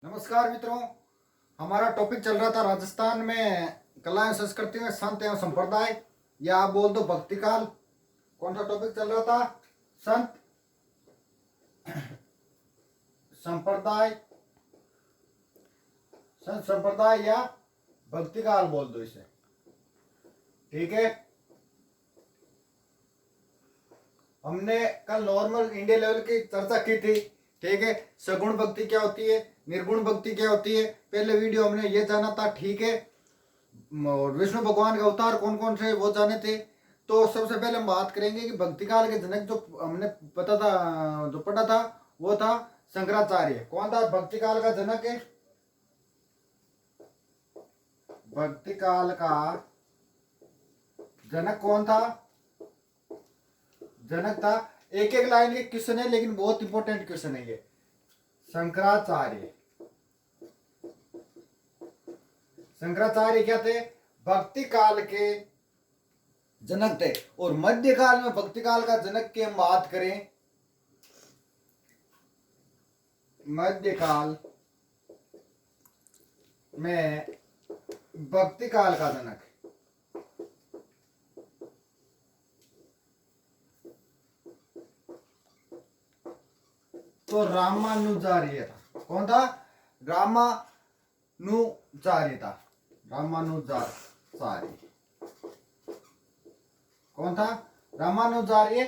नमस्कार मित्रों। हमारा टॉपिक चल रहा था राजस्थान में कला एवं संस्कृति में संत एवं संप्रदाय, या आप बोल दो भक्ति काल। कौन सा टॉपिक चल रहा था? संत संप्रदाय, संत संप्रदाय या भक्ति काल बोल दो इसे। ठीक है, हमने कल नॉर्मल इंडिया लेवल की चर्चा की थी। ठीक है, सगुण भक्ति क्या होती है, निर्गुण भक्ति क्या होती है, पहले वीडियो हमने ये जाना था। ठीक है, और विष्णु भगवान के अवतार कौन कौन से वो जाने थे। तो सबसे पहले हम बात करेंगे कि भक्ति काल के जनक जो हमने पता था, जो पढ़ा था, वो था शंकराचार्य। कौन था भक्ति काल का जनक? है भक्ति काल का जनक कौन था? जनक था। एक एक लाइन के क्वेश्चन है, लेकिन बहुत इंपॉर्टेंट क्वेश्चन है ये। शंकराचार्य, शंकराचार्य क्या थे? भक्ति काल के जनक थे। और मध्य काल में भक्ति काल का जनक की हम बात करें, मध्य काल में भक्ति काल का जनक तो रामानुजार्य था। कौन था? रामानुजार्य था। रामानुजाचार्य कौन था? रामानुजार्य,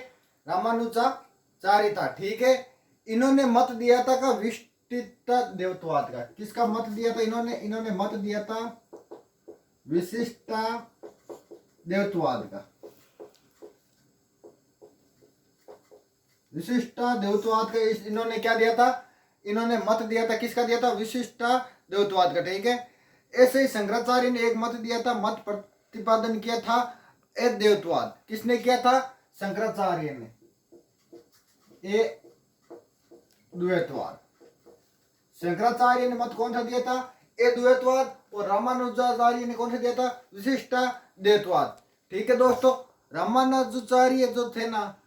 रामानुजाचार्य था। ठीक है, इन्होंने मत दिया था का विशिष्ट देवत्ववाद का। किसका मत दिया था इन्होंने मत दिया था विशिष्ट देवत्ववाद का। विशिष्ट देवत्ववाद का इन्होंने क्या दिया था? इन्होंने मत दिया था। किसका दिया था? विशिष्ट देवत्ववाद का। ठीक है, ऐसे ही शंकराचार्य ने एक मत दिया था, मत प्रतिपादन किया था अद्वैतवाद। किसने किया था? शंकराचार्य ने। अद्वैतवाद, शंकराचार्य ने मत कौन सा दिया था? अद्वैतवाद। और रामानुजाचार्य ने कौन सा दिया था? विशिष्ट द्वैतवाद। ठीक है दोस्तों, रामानुजाचार्य जो थे ना,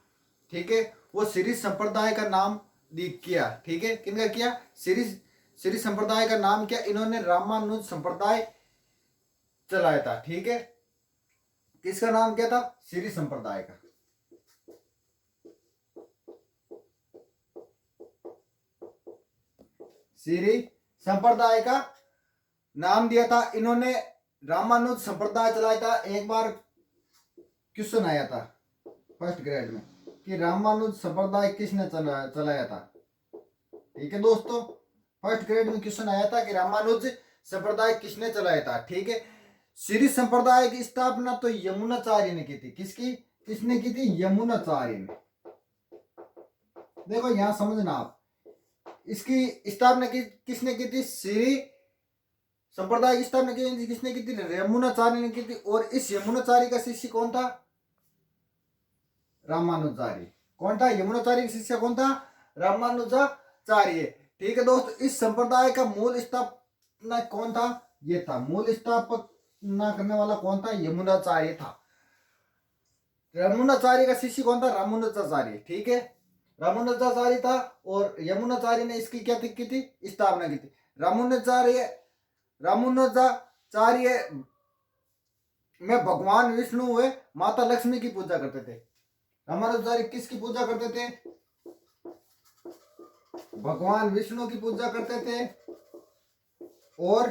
ठीक है, वो श्री संप्रदाय का नाम किया। ठीक है, किनका किया? श्री संप्रदाय का नाम किया इन्होंने, रामानुज संप्रदाय चलाया था। ठीक है, किसका नाम क्या था? श्री संप्रदाय का। श्री संप्रदाय का नाम दिया था इन्होंने, रामानुज संप्रदाय चलाया था। एक बार क्वेश्चन आया था फर्स्ट ग्रेड में कि रामानुज संप्रदाय किसने चलाया था। ठीक है दोस्तों, फर्स्ट ग्रेड में क्वेश्चन आया था कि रामानुज संप्रदाय किसने चलाया था। ठीक है, श्री संप्रदाय की स्थापना तो यमुनाचार्य ने की थी। किसने की थी? यमुनाचार्य ने। देखो यहां समझना आप, इसकी स्थापना किसने की थी? श्री संप्रदाय की स्थापना किसने की थी? यमुनाचार्य ने की थी। और इस यमुनाचार्य का शिष्य कौन था? रामानुजाचार्य। कौन था? यमुनाचार्य का शिष्य कौन था? रामानुजाचार्य। ठीक है दोस्तों, इस संप्रदाय का मूल स्थापना कौन था? ये था मूल स्थापना करने वाला कौन था? यमुनाचार्य था। यमुनाचार्य का शिष्य कौन था? रामानुजाचार्य। ठीक है, रामानुजाचार्य था और यमुनाचार्य ने इसकी क्या की थी? स्थापना की थी। रामानुजाचार्य में भगवान विष्णु हुए, माता लक्ष्मी की पूजा करते थे। रामानुजाचार्य किसकी पूजा करते थे? भगवान विष्णु की पूजा करते थे और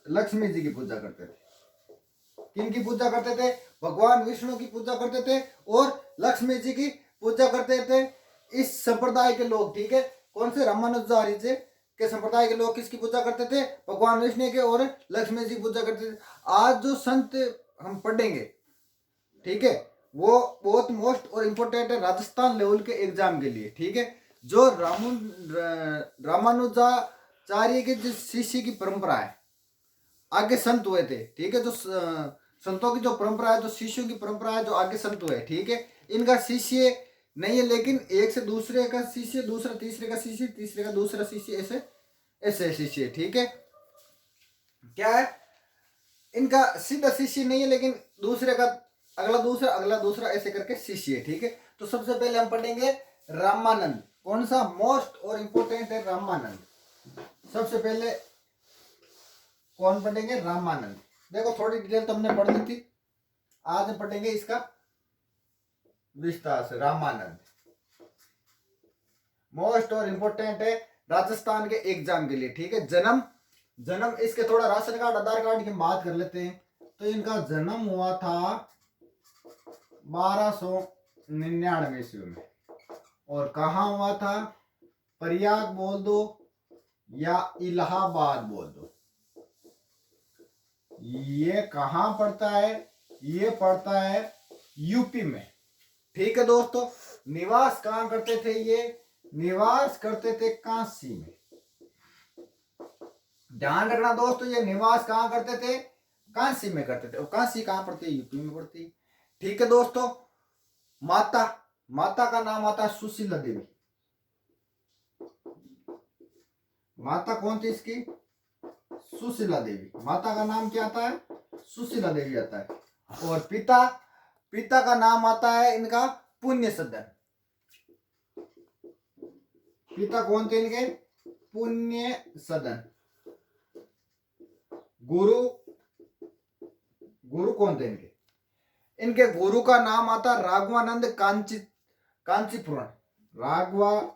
लक्ष्मी जी की पूजा करते थे। किनकी पूजा करते थे? भगवान विष्णु की पूजा करते थे और लक्ष्मी जी की पूजा करते थे इस संप्रदाय के लोग। ठीक है, कौन से? रामानुजाचार्य जी के संप्रदाय के लोग किसकी पूजा करते थे? भगवान विष्णु के और लक्ष्मी जी की पूजा करते थे। आज जो संत हम पढ़ेंगे, ठीक है, वो बहुत मोस्ट और इम्पोर्टेंट है राजस्थान लेवल के एग्जाम के लिए। ठीक है, जो रामानुजाचार्य के जिस शिष्य की परंपरा है, आगे संत हुए थे। ठीक है, जो संतों की जो परंपरा है, जो शिष्यों की परंपरा है, जो आगे संत हुए। ठीक है, इनका शिष्य नहीं है, लेकिन एक से दूसरे का शिष्य, दूसरा तीसरे का शिष्य, तीसरे का दूसरा शिष्य, ऐसे ऐसे शिष्य। ठीक है, क्या है? इनका सीधा शिष्य नहीं है, लेकिन दूसरे का अगला दूसरा, अगला दूसरा, ऐसे करके शिष्य। ठीक है, तो सबसे पहले हम पढ़ेंगे रामानंद। कौन सा मोस्ट और इंपोर्टेंट है? रामानंद। सबसे पहले कौन पढ़ेंगे? रामानंद। देखो थोड़ी डिटेल तो हमने पढ़ ली थी, आज पढ़ेंगे इसका विस्तार से। रामानंद मोस्ट और इंपोर्टेंट है राजस्थान के एग्जाम के लिए, ठीक है। जन्म जन्म इसके थोड़ा राशन कार्ड आधार कार्ड की बात कर लेते हैं। तो इनका जन्म हुआ था 1299 ईस्वी में। और कहाँ हुआ था? प्रयाग बोल दो या इलाहाबाद बोल दो। ये कहाँ पड़ता है? ये पड़ता है यूपी में, ठीक है दोस्तों। निवास कहाँ करते थे? ये निवास करते थे काशी में। ध्यान रखना दोस्तों, ये निवास कहाँ करते थे? काशी में करते थे। और काशी कहाँ पड़ती है? यूपी में पड़ती है, ठीक है दोस्तों। माता माता का नाम आता है सुशीला देवी। माता कौन थी इसकी? सुशीला देवी। माता का नाम क्या आता है? सुशीला देवी आता है। और पिता पिता का नाम आता है इनका पुण्य सदन। पिता कौन थे इनके? पुण्य सदन। गुरु गुरु कौन थे इनके? इनके गुरु का नाम आता राघवानंद कांचीपुरम। राघवानंद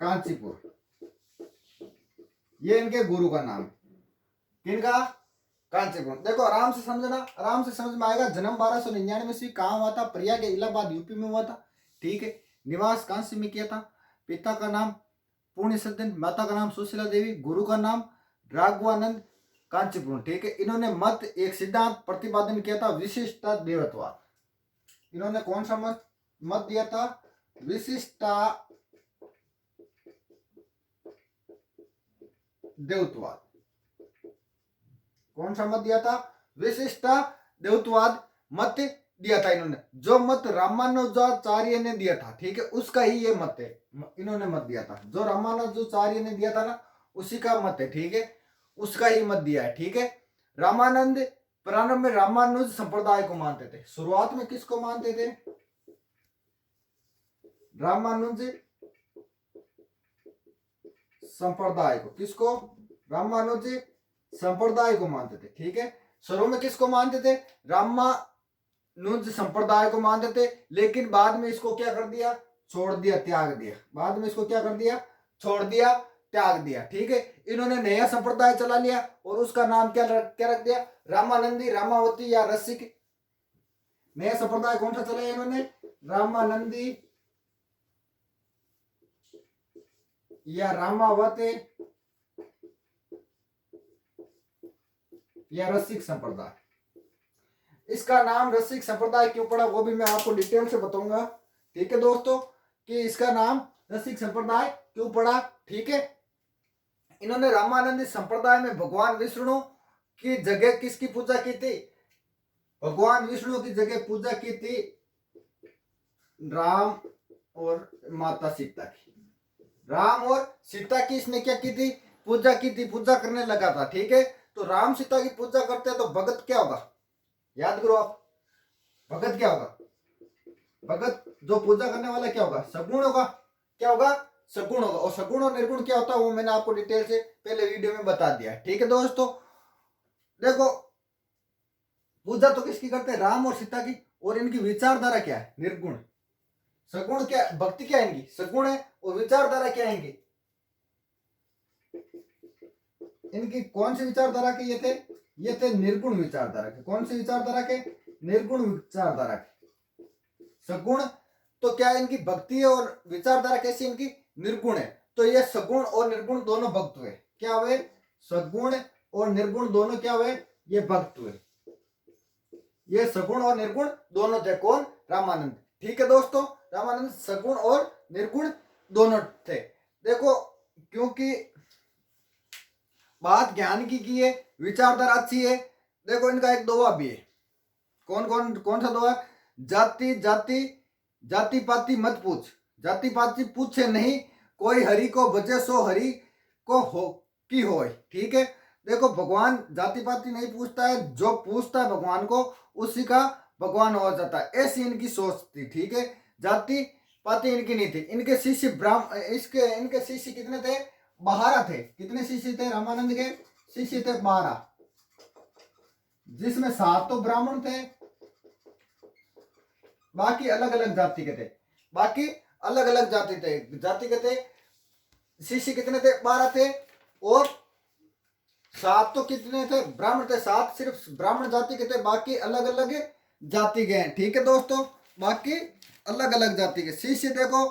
कांचीपुर, ये इनके गुरु का नाम है। किनका? कांचीपुरम। देखो आराम से समझना, आराम से समझ में आएगा। जन्म 1299 ईस्वी कहाँ हुआ था? प्रयाग के इलाहाबाद यूपी में हुआ था, ठीक है। निवास काशी में किया था। पिता का नाम पुण्य सदन, माता का नाम सुशीला देवी, गुरु का नाम राघवानंद कांचीपुरम, ठीक है। इन्होंने मत एक सिद्धांत प्रतिपादन किया था, विशिष्टा देवत्वाद। इन्होंने कौन सा मत दिया था? विशिष्टा देवत्वाद। कौन सा मत दिया था? विशिष्टा देवत्वाद मत दिया था इन्होंने। जो मत रामानुजाचार्य ने दिया था, ठीक है, उसका ही ये मत है। इन्होंने मत दिया था जो रामानुजाचार्य ने दिया था ना, उसी का मत है, ठीक है, उसका ही मत दिया है, ठीक है। रामानंद प्रारंभ में रामानुज संप्रदाय को मानते थे। शुरुआत में किसको मानते थे? रामानुज संप्रदाय को। किसको? रामानुज संप्रदाय को मानते थे, ठीक है। शुरू में किसको मानते थे? रामानुज संप्रदाय को मानते थे, लेकिन बाद में इसको क्या कर दिया? छोड़ दिया, त्याग दिया। बाद में इसको क्या कर दिया? छोड़ दिया, त्याग दिया, ठीक है। इन्होंने नया संप्रदाय चला लिया और उसका नाम क्या रख दिया? रामानंदी, रामावती या रसिक। नया संप्रदाय कौन सा चलाया इन्होंने? रामानंदी या रामावती या रसिक संप्रदाय। इसका नाम रसिक संप्रदाय क्यों पड़ा वो भी मैं आपको डिटेल से बताऊंगा, ठीक है दोस्तों, कि इसका नाम रसिक संप्रदाय क्यों पड़ा, ठीक है। इन्होंने रामानंदी संप्रदाय में भगवान विष्णु की जगह किसकी पूजा की थी? भगवान विष्णु की जगह पूजा की थी राम और माता सीता की। राम और सीता की इसने क्या की थी? पूजा की थी, पूजा करने लगा था, ठीक है। तो राम सीता की पूजा करते हैं तो भगत क्या होगा? याद करो आप, भगत क्या होगा? भगत जो पूजा करने वाला क्या होगा? सगुण होगा। क्या होगा? सगुण होगा। और सगुण और निर्गुण क्या होता है वो मैंने आपको डिटेल से पहले वीडियो में बता दिया है, ठीक है दोस्तों। देखो पूजा तो किसकी करते हैं? राम और सीता की। और इनकी विचारधारा क्या है? निर्गुण। सगुण क्या? भक्ति क्या है इनकी? सगुण है। और विचारधारा क्या है इनकी? इनकी कौन सी विचारधारा के ये थे? ये थे निर्गुण विचारधारा के। कौन सी विचारधारा के? निर्गुण विचारधारा के। सगुण तो क्या है इनकी? भक्ति है। और विचारधारा कैसी इनकी? निर्गुण है। तो ये सगुण और निर्गुण दोनों भक्त हुए। क्या हुए? सगुण और निर्गुण दोनों क्या हुए? ये भक्त हुए। ये सगुण और निर्गुण दोनों थे। कौन? रामानंद, ठीक है दोस्तों। रामानंद सगुण और निर्गुण दोनों थे। देखो क्योंकि बात ज्ञान की है, विचारधारा अच्छी है। देखो इनका एक दोहा भी है। कौन सा दोहा? जाति पाति मत पूछ, जाति पाति पूछे नहीं, कोई हरि को भजे सो हरि को हो की होय, ठीक है। देखो भगवान जाति पाति नहीं पूछता है, जो पूछता है भगवान को उसी का भगवान हो जाता है, ऐसी इनकी सोच थी। ठीक है, जाति पाति इनकी नहीं थी। इनके शिष्य इनके शिष्य कितने थे? 12 थे। कितने शिष्य थे रामानंद के? शिष्य थे 12, जिसमें 7 तो ब्राह्मण थे, बाकी अलग अलग जाति के थे। बाकी अलग अलग जाति के थे। शिष्य कितने थे? 12 थे। और 7 तो कितने थे? ब्राह्मण थे। 7 सिर्फ ब्राह्मण जाति के थे, बाकी अलग अलग जाति के हैं। ठीक है दोस्तों, बाकी अलग अलग जाति के शिष्य देखो,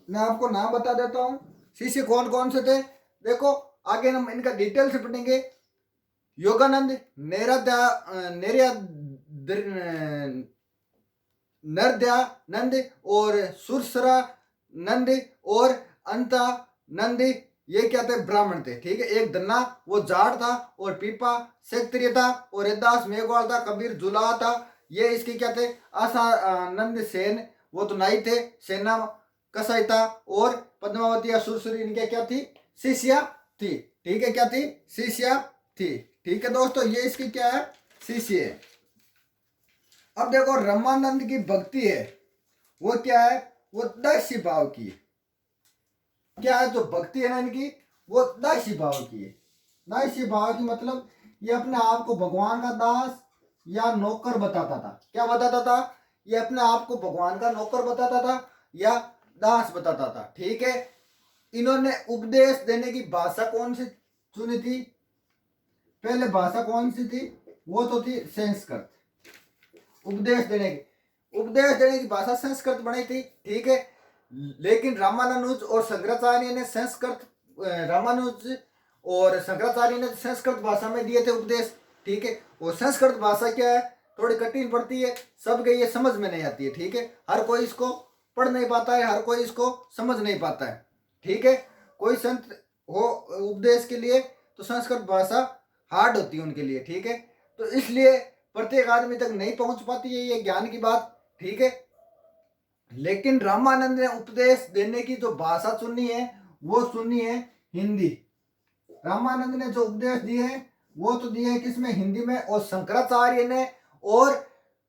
मैं आपको नाम बता देता हूं शिष्य कौन कौन से थे। देखो आगे हम इनका डिटेल से पढ़ेंगे। योगानंद, नरदयानंद और सुरसरा नंद और अंता नंद, ये क्या थे? ब्राह्मण थे। ठीक है, एक दन्ना वो जाट था, और पीपा क्षत्रिय था, और हरिदास मेघवाल था, कबीर जुलाहा था। ये इसके क्या थे? आसानंद सेन वो तो नाई थे, सेना कसाई था, और पद्मावती या सुरसुरी इनके क्या थी? शिष्या थी। ठीक है, क्या थी? शिष्या थी। ठीक है दोस्तों, ये इसकी क्या है? शिष्य है। अब देखो रामानंद की भक्ति है वो क्या है? वो दासी भाव की है। क्या है जो भक्ति है ना इनकी? वो दासी भाव की है। दासी भाव की मतलब ये अपने आप को भगवान का दास या नौकर बताता था। क्या बताता था? ये अपने आप को भगवान का नौकर बताता था या दास बताता था। ठीक है, इन्होंने उपदेश देने की भाषा कौन सी चुनी थी? पहले भाषा कौन सी थी? वो तो थी संस्कृत। उपदेश देने की भाषा संस्कृत बनाई थी। ठीक है, लेकिन रामानुज और शंकराचार्य ने संस्कृत भाषा में दिए थे उपदेश। ठीक है, और संस्कृत भाषा क्या है? थोड़ी कठिन पड़ती है, सबके ये समझ में नहीं आती है। ठीक है, हर कोई इसको पढ़ नहीं पाता है, हर कोई इसको समझ नहीं पाता है। ठीक है, कोई संत हो उपदेश के लिए तो संस्कृत भाषा हार्ड होती है उनके लिए। ठीक है, तो इसलिए प्रत्येक आदमी तक नहीं पहुंच पाती है ये ज्ञान की बात। ठीक है, लेकिन रामानंद ने उपदेश देने की जो भाषा चुनी है वो चुनी है हिंदी। रामानंद ने जो उपदेश दिए हैं वो तो दिए हैं किसमें? हिंदी में। और शंकराचार्य ने और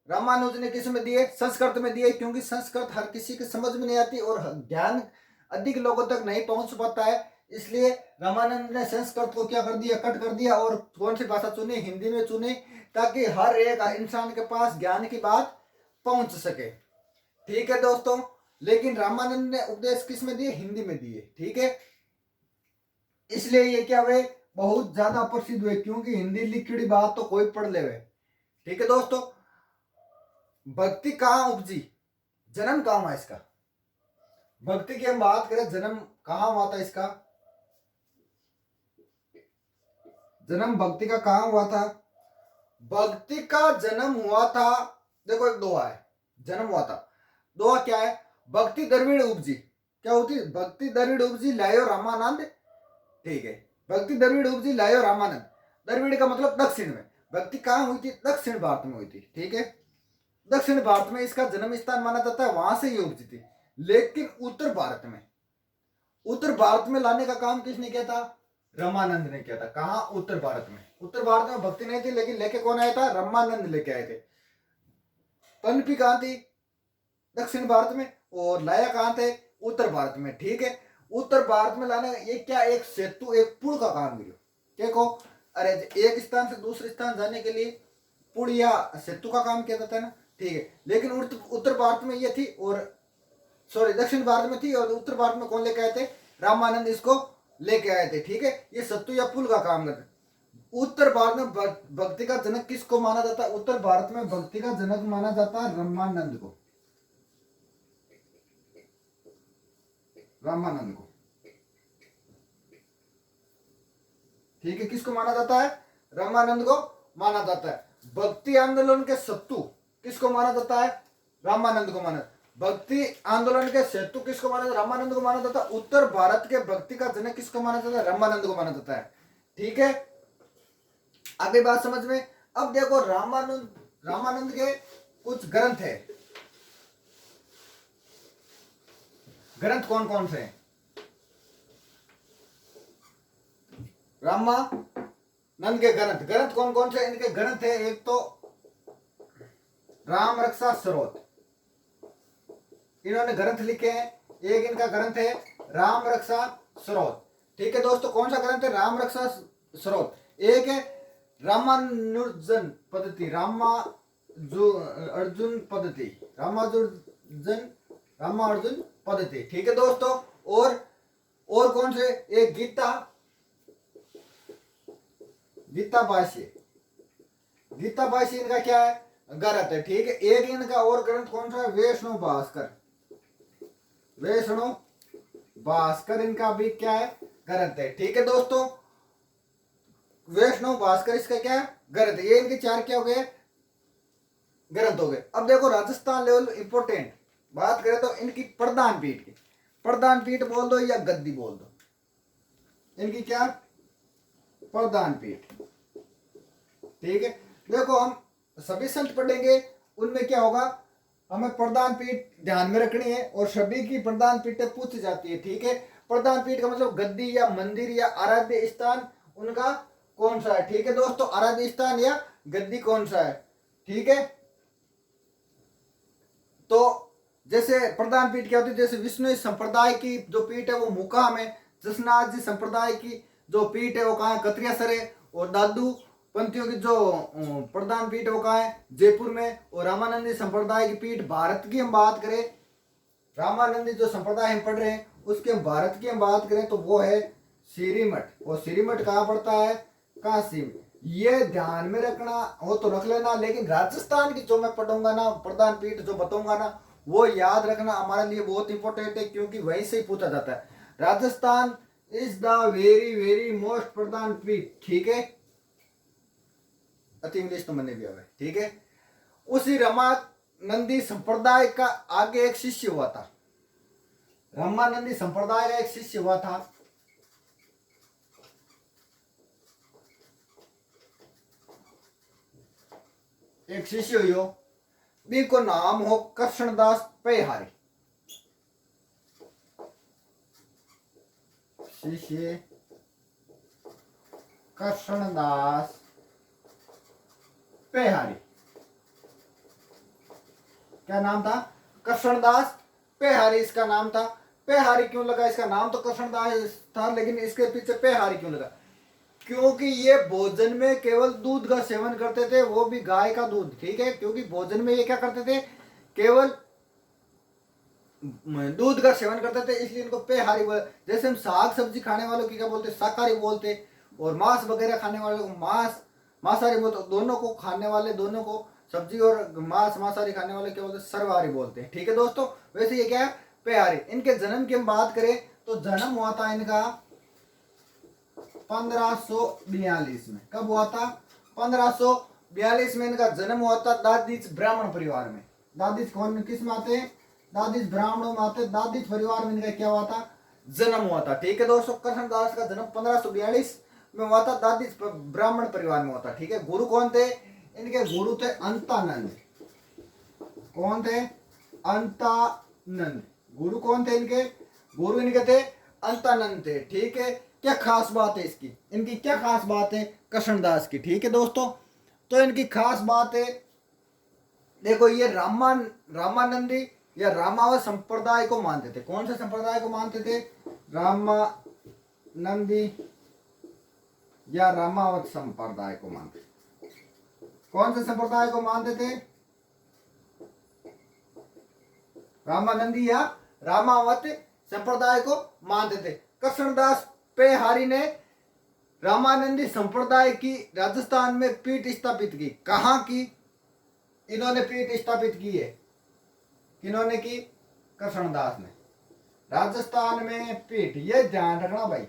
रामानुज ने किस में दिए? संस्कृत में दिए, क्योंकि संस्कृत हर किसी की समझ में नहीं आती और ज्ञान अधिक लोगों तक नहीं पहुंच पाता है। इसलिए रामानंद ने संस्कृत को क्या कर दिया? कट कर दिया, और कौन सी भाषा चुनी? हिंदी में चुनी, ताकि हर एक इंसान के पास ज्ञान की बात पहुंच सके। ठीक है दोस्तों, लेकिन रामानंद ने उपदेश किस में दिए? हिंदी में दिए। ठीक है, इसलिए ये क्या हुए? बहुत ज्यादा प्रसिद्ध हुए, क्योंकि हिंदी लिखी बात तो कोई पढ़ ले। ठीक है दोस्तों, भक्ति कहाँ उपजी? जन्म कहाँ हुआ इसका? भक्ति की हम बात करें, जन्म कहाँ हुआ था इसका? जन्म भक्ति का कहाँ हुआ था? भक्ति का जन्म हुआ था, देखो एक दोहा है, जन्म हुआ था। दोहा क्या है? भक्ति द्रविड़ उपजी। क्या होती? भक्ति द्रविड़ उपजी लायो रामानंद। ठीक है, भक्ति द्रविड़ उपजी लायो रामानंद। द्रविड़ का मतलब दक्षिण में। भक्ति कहाँ हुई थी? दक्षिण भारत में हुई थी। ठीक है, दक्षिण भारत में इसका जन्म स्थान माना जाता है, वहां से ये उपजी थी। लेकिन उत्तर भारत में लाने का काम किसने किया था? रामानंद ने किया था। कहा? उत्तर भारत में। उत्तर भारत में भक्ति नहीं थी, लेकिन लेके कौन आया था? रामानंद लेके आए थे। पनपी कहां थी? दक्षिण भारत में। और लाया कहां थे? उत्तर भारत में। ठीक है, उत्तर भारत में लाने ये क्या? एक सेतु, एक पुल का काम करो। क्या को? अरे एक स्थान से दूसरे स्थान जाने के लिए पुल या सेतु का काम किया जाता है ना। ठीक है, लेकिन उत्तर भारत में ये थी, और सॉरी दक्षिण भारत में थी, और उत्तर भारत में कौन लेके आए थे? रामानंद इसको लेके आए थे। ठीक है, ये सेतु या पुल का काम करते। उत्तर भारत में भक्ति का जनक किसको माना जाता है? उत्तर भारत में भक्ति का जनक माना जाता है रामानंद को। रामानंद को। ठीक है, किसको माना जाता है? रामानंद को माना जाता है। भक्ति आंदोलन के सत्तू किसको माना जाता है? रामानंद को माना। भक्ति आंदोलन के सेतु किसको माना जाता है? रामानंद को माना जाता है। उत्तर भारत के भक्ति का जनक किसको माना जाता है? रामानंद को माना जाता है। ठीक है, आगे बात समझ में। अब देखो रामानंद के कुछ ग्रंथ है। ग्रंथ कौन कौन से हैं? रामानंद के ग्रंथ कौन कौन से? इनके ग्रंथ है, एक तो राम रक्षा स्रोत, इन्होंने ग्रंथ लिखे हैं। एक इनका ग्रंथ है राम रक्षा स्रोत। ठीक है दोस्तों, कौन सा ग्रंथ है? राम रक्षा स्रोत। एक है रामानुजन पद्धति, अर्जुन पद्धति, रामार्जुन पद्धति। ठीक है दोस्तों, और कौन से? एक गीता भाष्य, गीता भाष्य इनका क्या है? ग्रंथ है। ठीक है, एक इनका और ग्रंथ कौन सा है? वैष्णव भास्कर इनका भी क्या है? ग्रंथ है। ठीक है दोस्तों, वैष्णव भास्कर इसका क्या है? ग्रंथ। ये इनके चार क्या हो गए? ग्रंथ हो गए। अब देखो राजस्थान लेवल इंपोर्टेंट बात करें तो इनकी प्रधान पीठ की, प्रधान पीठ बोल दो या गद्दी बोल दो, इनकी क्या? प्रधान पीठ। ठीक है, देखो हम सभी संत पढ़ेंगे, उनमें क्या होगा? हमें प्रधान पीठ ध्यान में रखनी है और सभी की प्रधान पीठ पूछी जाती है। ठीक है, प्रधान पीठ का मतलब गद्दी या मंदिर या आराध्य स्थान उनका कौन सा है? ठीक है दोस्तों, आराध्य स्थान या गद्दी कौन सा है? ठीक है, तो जैसे प्रधान पीठ क्या होती है? जैसे विष्णु संप्रदाय की जो पीठ है वो मुकाम है, जसनाथ जी संप्रदाय की जो पीठ है वो कहाँ है? कतरियासर है। और दादू पंथियों की जो प्रधान पीठ है वो कहाँ है? जयपुर में। और रामानंदी संप्रदाय की पीठ, भारत की हम बात करें, रामानंदी जो संप्रदाय हम पढ़ रहे हैं उसके हम भारत की हम बात करें तो वो है श्रीमठ। और श्रीमठ कहाँ पड़ता है? काशी में। ये ध्यान में रखना हो तो रख लेना, लेकिन राजस्थान की जो मैं पढ़ूंगा ना, प्रधान पीठ जो बताऊंगा ना, वो याद रखना हमारे लिए बहुत इंपॉर्टेंट है, क्योंकि वहीं से ही पूछा जाता है। Rajasthan is the very very most प्रधान पीठ। ठीक है, अति इंग्लिश तो मैंने भी आवे। ठीक है, उसी रामानंदी संप्रदाय का आगे एक शिष्य हुआ था, रामानंदी संप्रदाय का एक शिष्य हुआ था, एक शिष्य हुई, बिको नाम हो कृष्णदास पेहारी। शिष्य कृष्णदास पेहारी, क्या नाम था? कृष्णदास पेहारी इसका नाम था। पेहारी क्यों लगा इसका नाम? तो कृष्णदास था, लेकिन इसके पीछे पेहारी क्यों लगा? क्योंकि ये भोजन में केवल दूध का सेवन करते थे, वो भी गाय का दूध। ठीक है, क्योंकि भोजन में ये क्या करते थे? केवल दूध का सेवन करते थे, इसलिए इनको पेहारी बोले। जैसे हम साग सब्जी खाने वालों की क्या बोलते? शाकाहारी बोलते। और मांस वगैरह खाने वालों को मांसाहारी बोलते। दोनों को खाने वाले, दोनों को सब्जी और मांसाहारी खाने वाले क्या बोलते? सर्वाहारी बोलते हैं। ठीक है दोस्तों, वैसे ये क्या है? पेहारी। इनके जन्म की हम बात करें तो जन्म हुआ था इनका 1542 में। कब हुआ था? 1542 में इनका जन्म हुआ था दादीज ब्राह्मण परिवार में। दादीज कौन किस में आते हैं? दादीज ब्राह्मणों में आते। दादीज परिवार में इनका क्या हुआ था? जन्म हुआ था। ठीक है दोस्तों, कृष्णदास का जन्म 1542 में हुआ था, दादीज ब्राह्मण परिवार में हुआ था। ठीक है, गुरु कौन थे इनके? गुरु थे अंतानंद। कौन थे? अंतानंद। गुरु कौन थे इनके? गुरु इनके थे अंतानंद थे। ठीक है, क्या खास बात है इसकी? इनकी क्या खास बात है कृष्णदास की? ठीक है दोस्तों, तो इनकी खास बात है, देखो ये रामानंदी या रामावत संप्रदाय को मानते थे। कौन से संप्रदाय को मानते थे? रामानंदी या रामावत संप्रदाय को मानते थे। कौन से संप्रदाय को मानते थे? रामानंदी या रामावत संप्रदाय को मानते थे। कृष्णदास पेहारी ने रामानंदी संप्रदाय की राजस्थान में पीठ स्थापित की। कहाँ की इन्होंने पीठ स्थापित की है? किन्होंने की? कृष्णदास ने। राजस्थान में पीठ, ये ध्यान रखना भाई,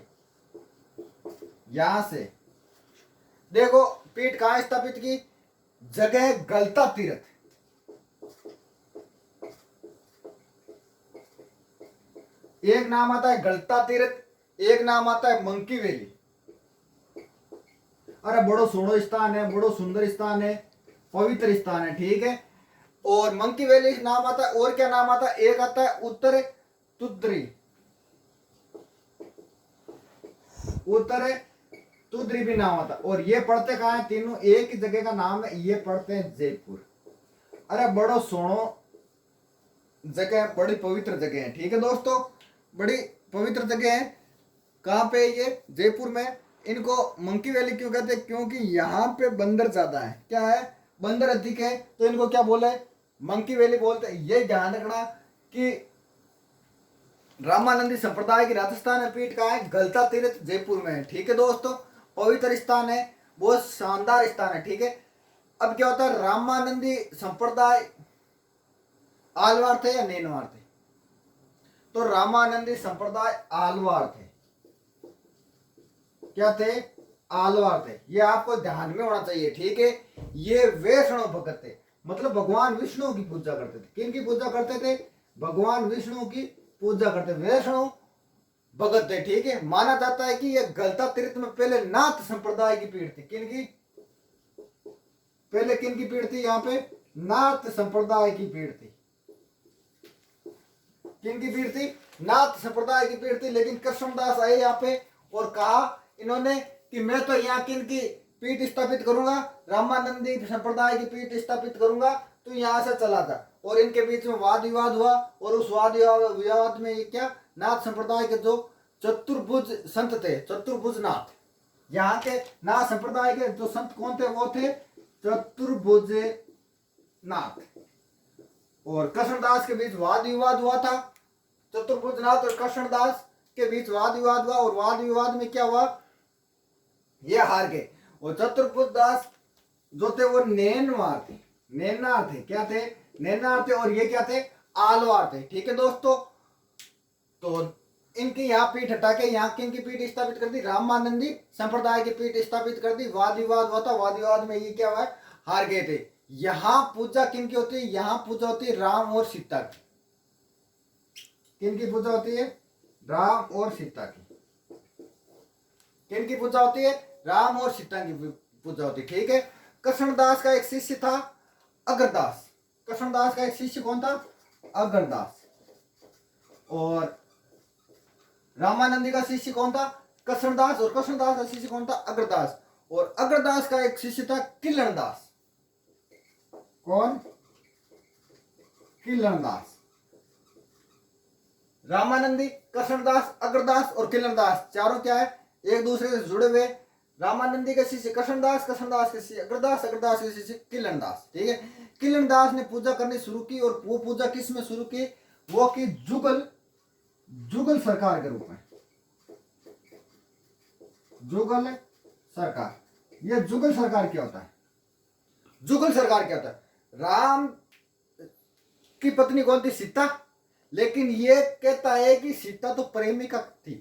यहां से देखो पीठ कहाँ स्थापित की? जगह गलता तीर्थ। एक नाम आता है गलता तीर्थ, एक नाम आता है मंकी वैली। अरे बड़ो सोनो स्थान है, बड़ो सुंदर स्थान है, पवित्र स्थान है। ठीक है, और मंकी वैली नाम आता है। और क्या नाम आता है? एक आता है उत्तर तुद्री, उत्तर तुद्री भी नाम आता है। और ये पढ़ते कहाँ है? तीनों एक ही जगह का नाम है, ये पढ़ते हैं जयपुर। अरे बड़ो सोनो जगह है, बड़ी पवित्र जगह है। ठीक है दोस्तों, बड़ी पवित्र जगह है। कहाँ पे ये जयपुर में। इनको मंकी वैली क्यों कहते हैं? क्योंकि यहाँ पे बंदर ज्यादा है। क्या है? बंदर अधिक है, तो इनको क्या बोला है? मंकी वैली बोलते हैं। ये ध्यान रखना कि रामानंदी संप्रदाय की राजस्थान पीठ का है, गलता तीर्थ जयपुर में है। ठीक है दोस्तों, पवित्र स्थान है, बहुत शानदार स्थान है। ठीक है, अब क्या होता है, रामानंदी संप्रदाय आलवार थे या नेनवार थे? तो रामानंदी संप्रदाय आलवार थे। क्या थे? आलवार थे। ये आपको ध्यान में होना चाहिए। ठीक है, ये वैष्णव भगत थे, मतलब भगवान विष्णु की पूजा करते थे। किन की पूजा करते थे? भगवान विष्णु की पूजा करते, वैष्णव भगत थे। ठीक है, माना जाता है कि ये गलता तीर्थ में पहले नाथ संप्रदाय की पीठ थी। किन की? पहले किन की पीठ थी? यहाँ पे नाथ संप्रदाय की पीठ थी। किन की पीठ थी? नाथ संप्रदाय की पीठ थी। लेकिन कृष्णदास आए यहाँ पे और कहा इन्होंने कि मैं तो यहाँ किन की पीठ स्थापित करूंगा? रामानंदी संप्रदाय की पीठ स्थापित करूंगा, तो यहाँ से चला था। और इनके बीच में वाद विवाद हुआ, और उस वाद विवाद में ये क्या, नाथ संप्रदाय के जो चतुर्भुज संत थे, चतुर्भुज नाथ, यहाँ के नाथ संप्रदाय के जो संत कौन थे? वो थे चतुर्भुज नाथ। और कृष्णदास के बीच वाद विवाद हुआ था। चतुर्भुज नाथ और कृष्णदास के बीच वाद विवाद हुआ, और वाद विवाद में क्या हुआ, ये हार गए। और चतुर्भुज दास जो थे वो नैनवार थे, नैनार थे। क्या थे? नैनार थे। और ये क्या थे? आलवार थे। ठीक है दोस्तों, तो इनकी यहाँ पीठ हटा के यहाँ किन की पीठ स्थापित कर दी? रामानंदी संप्रदाय की पीठ स्थापित कर दी। वाद विवाद हुआ था, वाद विवाद में ये क्या हुआ, हार गए थे। यहाँ पूजा किन की होती है? यहाँ पूजा होती है राम और सीता की। किन की पूजा होती है? राम और सीता की। किन की पूजा होती है? राम और सीता की पूजा होती है। ठीक है, कृष्णदास का एक शिष्य था अग्रदास। कृष्णदास का एक शिष्य कौन था? अग्रदास। और रामानंदी का शिष्य कौन था? कृष्णदास। और कृष्णदास का शिष्य कौन था? अग्रदास। और अग्रदास का एक शिष्य था किलणदास। कौन? किलणदास। रामानंदी, कृष्णदास, अग्रदास और किलणदास चारों क्या है? एक दूसरे से जुड़े हुए। रामानंदी के शिष्य कृष्णदास, कृष्णदास के शिष्य अग्रदास, अग्रदास के शिष्य किलणदास। ठीक है, किलणदास ने पूजा करनी शुरू की। और वो पूजा किस में शुरू की? वो की जुगल सरकार के रूप में। जुगल सरकार। ये जुगल सरकार क्या होता है? जुगल सरकार क्या होता है? राम की पत्नी कौन थी? सीता। लेकिन ये कहता है कि सीता तो प्रेमिका थी,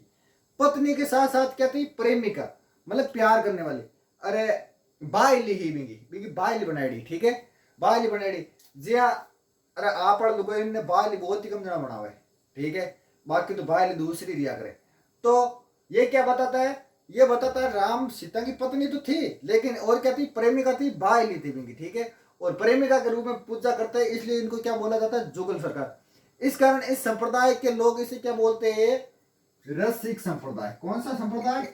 पत्नी के साथ साथ क्या थी? प्रेमिका, मतलब प्यार करने वाली। अरे बायली ही बिंगी बायली बनाई। ठीक है, बायली बनाई जी हाँ। अरे आप लोगों ने बायली बहुत ही कम जना बना हुआ है। ठीक है, बाकी तो बायली दूसरी दिया करे। तो ये क्या बताता है? ये बताता है राम सीता की पत्नी तो थी, लेकिन और क्या थी? प्रेमिका थी, बायली थी बिंगी। ठीक है, और प्रेमिका के रूप में पूजा करते हैं, इसलिए इनको क्या बोला जाता है? जुगल सरकार। इस कारण इस संप्रदाय के लोग इसे क्या बोलते हैं? रसिक संप्रदाय। कौन सा संप्रदाय?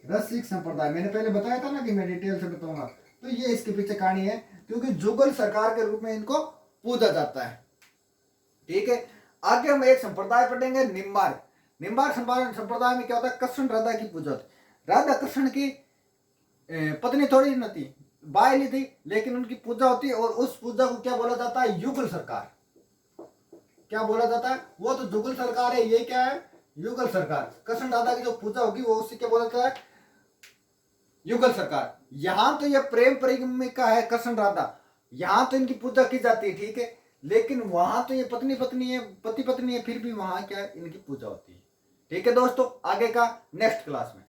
रसिक संप्रदाय। मैंने पहले बताया था ना कि मैं डिटेल से बताऊंगा। तो ये इसके पीछे कहानी है, क्योंकि जुगल सरकार के रूप में इनको पूजा जाता है। ठीक है, आगे हम एक संप्रदाय पढ़ेंगे, निम्बार्क। निम्बार्क संप्रदाय में क्या होता है? कृष्ण राधा की पूजा होती है। राधा कृष्ण की पत्नी थोड़ी न थी, बायली थी, लेकिन उनकी पूजा होती है। और उस पूजा को क्या बोला जाता है? युगल सरकार। क्या बोला जाता है? वो तो जुगल सरकार है, ये क्या है? युगल सरकार। कृष्ण राधा की जो पूजा होगी वो उससे क्या बोला जाता है? युगल सरकार। यहां तो ये प्रेम प्रेमिका है कृष्ण राधा, यहां तो इनकी पूजा की जाती है। ठीक है, लेकिन वहां तो ये पत्नी पत्नी है, पति पत्नी है, फिर भी वहां क्या है? इनकी पूजा होती है। ठीक है दोस्तों, आगे का नेक्स्ट क्लास में।